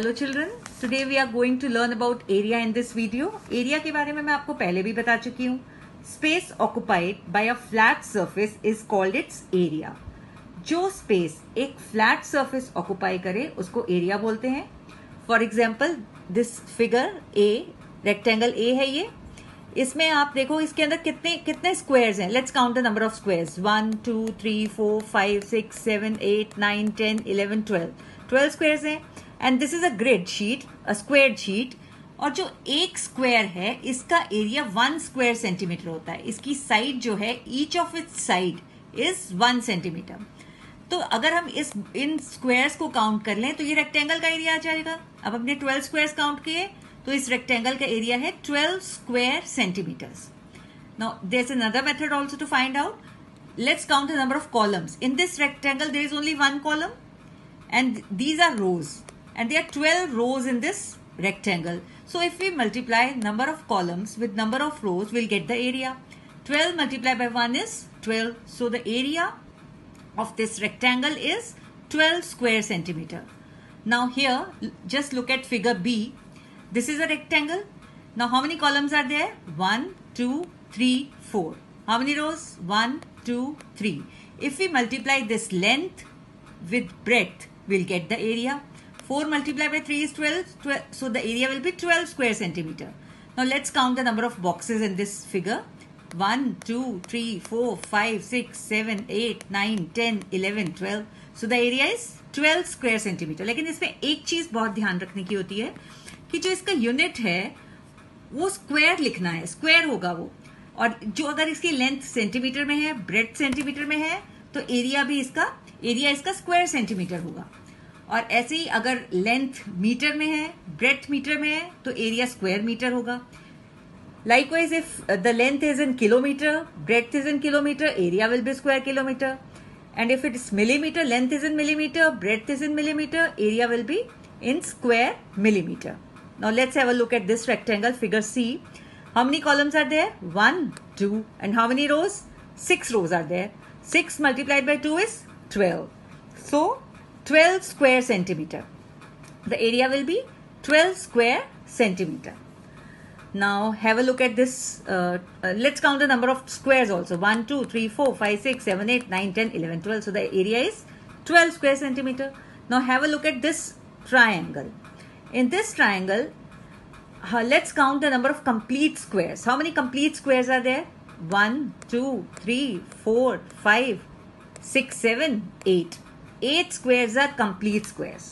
Hello children, today we are going to learn about area in this video. Area के बारे में मैं आपको पहले भी बता चुकी हूँ. Space occupied by a flat surface is called its area. जो space एक flat surface occupy करे उसको area बोलते हैं. For example, this figure A, rectangle A है ये. इसमें आप देखो इसके अंदर कितने स्क्वायर्स हैं. Let's count the number of squares. 1 2 3 4 5 6 7 8 9 10 11 12 squares हैं. And this is a grid sheet, a square sheet. और जो एक स्क्वायर है इसका एरिया 1 स्क्वायर सेंटीमीटर होता है. इसकी साइड जो है, each of its side is 1 centimetre. तो अगर हम इन स्क्वायर्स को काउंट कर लें तो ये रेक्टेंगल का एरिया आ जाएगा. अब हमने 12 स्क्वायर्स काउंट किए तो इस रेक्टेंगल का एरिया है 12 square centimetres. Now there is another method also to find out. Let's count the number of columns. In this rectangle there is only 1 column and these are rows and there are 12 rows in this rectangle. So if we multiply number of columns with number of rows, we'll get the area. 12 multiplied by 1 is 12. So the area of this rectangle is 12 square centimeter. Now here just look at figure B. This is a rectangle. Now how many columns are there? 1 2 3 4. How many rows? 1 2 3. If we multiply this length with breadth, we'll get the area. 4 multiplied by 3 is 12. So the area will be 12 square centimeter. Now let's count the number of boxes in this figure. 1 2 3 4 5 6 7 8 9 10 11 12. So the area is 12 square centimeter. लेकिन इसमें एक चीज बहुत ध्यान रखने की होती है कि जो इसका यूनिट है वो स्क्वायर लिखना है. स्क्वायर होगा वो. और जो अगर इसकी लेंथ सेंटीमीटर में है, ब्रेड्थ सेंटीमीटर में है, तो एरिया इसका स्क्वायर सेंटीमीटर होगा. और ऐसे ही अगर लेंथ मीटर में है, ब्रेड्थ मीटर में है, तो एरिया स्क्वायर मीटर होगा. Likewise if the length is in kilometre, breadth is in kilometre, area will be square kilometre. And if it is millimetre, length is in millimetre, breadth is in millimetre, area will be in square millimetre. Now let's have a look at this rectangle figure C. How many columns are there? 1 2. And how many rows? 6 rows are there. 6 multiplied by 2 is 12. So 12 square centimeter. The area will be 12 square centimeter. Now have a look at this. Let's count the number of squares also. 1 2 3 4 5 6 7 8 9 10 11 12. So the area is 12 square centimeter. Now have a look at this triangle. In this triangle, let's count the number of complete squares. How many complete squares are there? 1 2 3 4 5 6 7 8. 8 squares are complete squares.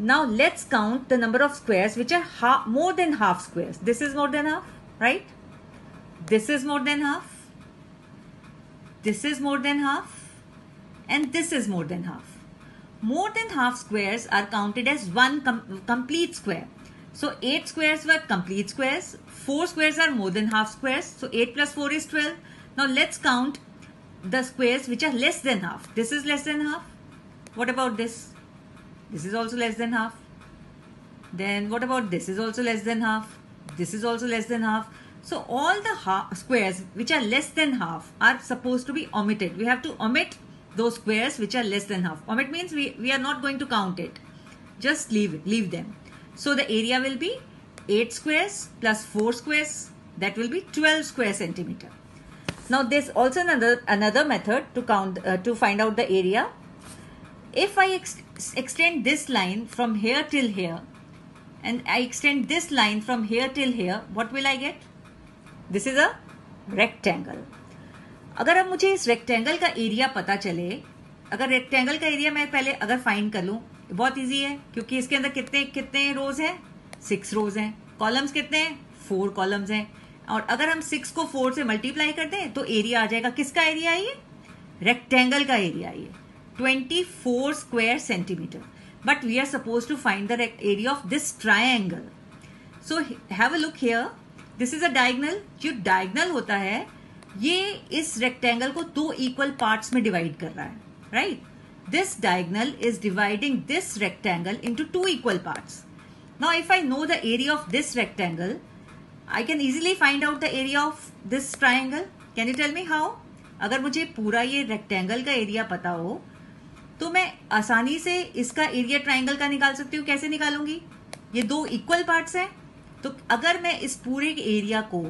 Now let's count the number of squares which are more than half squares. This is more than half, right? This is more than half. This is more than half. And this is more than half. More than half squares are counted as one complete square. So 8 squares were complete squares. 4 squares are more than half squares. So 8 plus 4 is 12. Now let's count the squares which are less than half. This is less than half. What about this? This is also less than half. Then what about this? Is also less than half. This is also less than half. So all the squares which are less than half are supposed to be omitted. We have to omit those squares which are less than half. Omit means we are not going to count it. Just leave them. So the area will be 8 squares plus 4 squares. That will be 12 square centimeter. Now there's also another method to count to find out the area. If I extend this line from here till here and I extend this line from here till here, what will I get? This is a rectangle. अगर अब मुझे इस rectangle का area पता चले, अगर rectangle का area मैं पहले अगर फाइंड कर लूं, बहुत इजी है क्योंकि इसके अंदर कितने रोज हैं? 6 रोज हैं. कॉलम्स कितने हैं? 4 कॉलम्स हैं. और अगर हम 6 को 4 से मल्टीप्लाई कर दें तो एरिया आ जाएगा. किसका एरिया है ये? रेक्टेंगल का एरिया है ये. 24 square centimeter. But we are supposed to find the area of this triangle. So have a look here. This is a diagonal. जो diagonal होता है ये इस rectangle को 2 equal parts में divide कर रहा है, right? This diagonal is dividing this rectangle into 2 equal parts. Now if I know the area of this rectangle, I can easily find out the area of this triangle. Can you tell me how? अगर मुझे पूरा ये rectangle का area पता हो तो मैं आसानी से इसका एरिया ट्राइंगल का निकाल सकती हूँ। कैसे निकालूंगी? ये दो इक्वल पार्ट्स हैं, तो अगर मैं इस पूरे एरिया को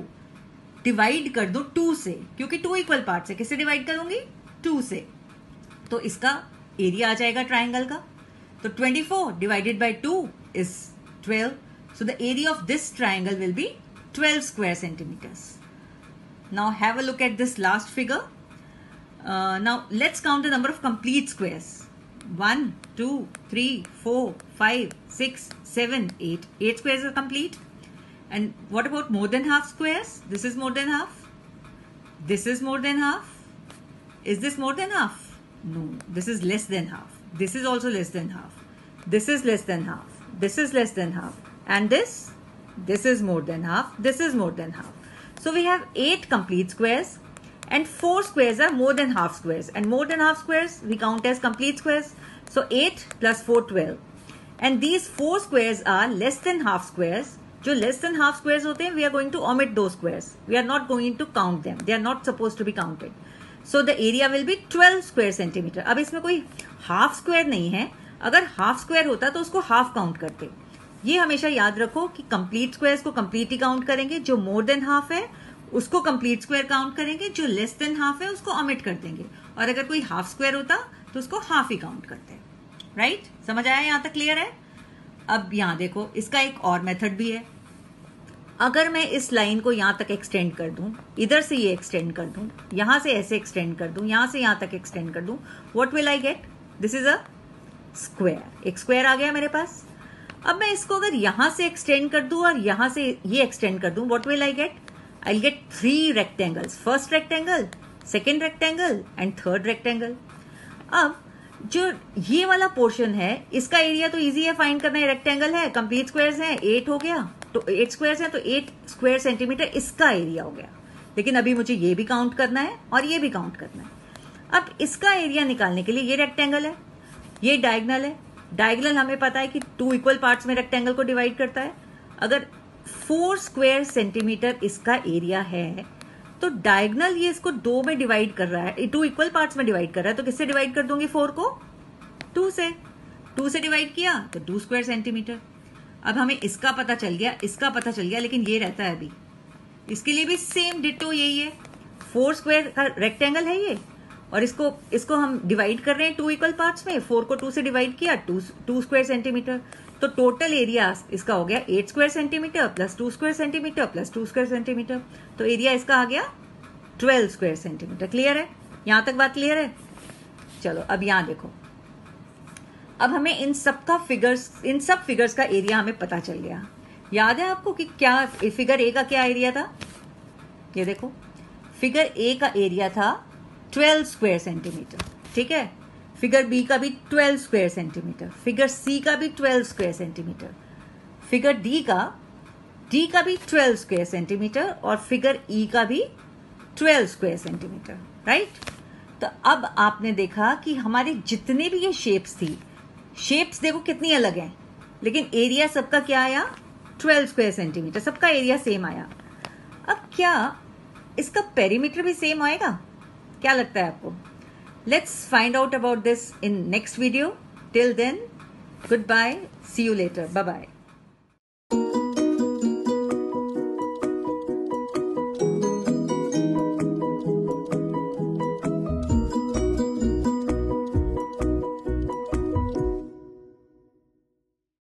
डिवाइड कर दूं 2 से, क्योंकि 2 इक्वल पार्ट्स है, किससे डिवाइड करूंगी? 2 से, तो इसका एरिया आ जाएगा ट्राइंगल का। तो 24 divided by 2 is 12. So the area of this triangle will be 12 square centimeters. Now have a look at this last figure. Now let's count the number of complete squares. 1, 2, 3, 4, 5, 6, 7, 8. 8 squares are complete. And what about more than half squares? This is more than half. This is more than half. Is this more than half? No, this is less than half. This is also less than half. This is less than half. This is less than half. And this is more than half. This is more than half. So we have 8 complete squares, and 4 squares are more than half squares, and more than half squares we count as complete squares. So 8 plus 4, 12. And these 4 squares are less than half squares. जो less than half squares होते हैं, we are going to omit those squares. We are not going to count them. They are not supposed to be counted. So the area will be 12 square centimeter. अब इसमें कोई half square नहीं है. अगर half square होता तो उसको half count करते. ये हमेशा याद रखो कि कंप्लीट स्क्वायर्स को कंप्लीट ही काउंट करेंगे. जो मोर देन हाफ है उसको कंप्लीट स्क्वायर काउंट करेंगे. जो लेस देन हाफ है उसको ओमिट कर देंगे. और अगर कोई हाफ स्क्वायर होता तो उसको हाफ ही काउंट करते हैं. राइट? समझ आया? यहां तक क्लियर है? अब यहां देखो, इसका एक और मेथड भी है. अगर मैं इस लाइन को यहां तक एक्सटेंड कर दूं, इधर से ये एक्सटेंड कर दूं, यहां से ऐसे एक्सटेंड कर दूं, यहां से यहां तक एक्सटेंड कर दूं, what will I get? This is a square. एक स्क्वायर आ गया मेरे पास. अब मैं इसको अगर यहां से एक्सटेंड कर दूं और यहां से ये एक्सटेंड कर दूं, what will I get? I will get 3 rectangles. First rectangle, second rectangle and third rectangle. अब जो ये वाला पोर्शन है, इसका एरिया तो इजी है फाइंड करना है. रेक्टेंगल है, कंप्लीट स्क्वायर्स हैं, 8 हो गया. तो 8 स्क्वायर्स हैं तो 8 स्क्वायर सेंटीमीटर इसका एरिया हो गया. लेकिन अभी मुझे ये भी काउंट करना है और ये भी काउंट करना है. अब इसका एरिया निकालने के लिए ये रेक्टेंगल है, ये डायगोनल है. डायगोनल हमें पता है कि 2 इक्वल पार्ट्स में रेक्टेंगल को डिवाइड करता है. अगर 4 स्क्वायर सेंटीमीटर इसका एरिया है तो डायगोनल ये इसको 2 में डिवाइड कर रहा है, 2 इक्वल पार्ट्स में डिवाइड कर रहा है. तो किससे डिवाइड कर दूंगी 4 को? 2 से. 2 से डिवाइड किया तो 2 स्क्वायर सेंटीमीटर. अब हमें इसका पता चल गया, इसका पता चल गया, लेकिन ये रहता है अभी. इसके लिए भी सेम डिटो यही है. 4 स्क्वायर का रेक्टेंगल है ये, और इसको हम डिवाइड कर रहे हैं 2 इक्वल पार्ट्स में. 4 को 2 से डिवाइड किया, 2 स्क्वायर सेंटीमीटर. तो टोटल एरिया इसका हो गया 8 square centimetre plus 2 square centimetre plus 2 square centimetre. तो एरिया इसका आ गया 12 स्क्वायर सेंटीमीटर. क्लियर है? यहां तक बात क्लियर है? चलो अब यहां देखो. अब हमें इन सब फिगर्स का एरिया हमें पता चल गया. याद है आपको कि क्या फिगर ए का क्या एरिया था? ये देखो, फिगर ए का एरिया था 12 स्क्वायर सेंटीमीटर. ठीक है. फिगर बी का भी 12 स्क्वायर सेंटीमीटर, फिगर सी का भी 12 स्क्वायर सेंटीमीटर, फिगर डी का भी 12 स्क्वायर सेंटीमीटर, और फिगर ई का भी 12 स्क्वायर सेंटीमीटर. राइट? तो अब आपने देखा कि हमारे जितने भी ये शेप्स देखो कितनी अलग हैं, लेकिन एरिया सबका क्या आया? 12 स्क्वायर सेंटीमीटर. सबका एरिया सेम आया. अब क्या इसका पेरीमीटर भी सेम आएगा? क्या लगता है आपको? Let's find out about this in next video. Till then, goodbye. See you later. Bye-bye.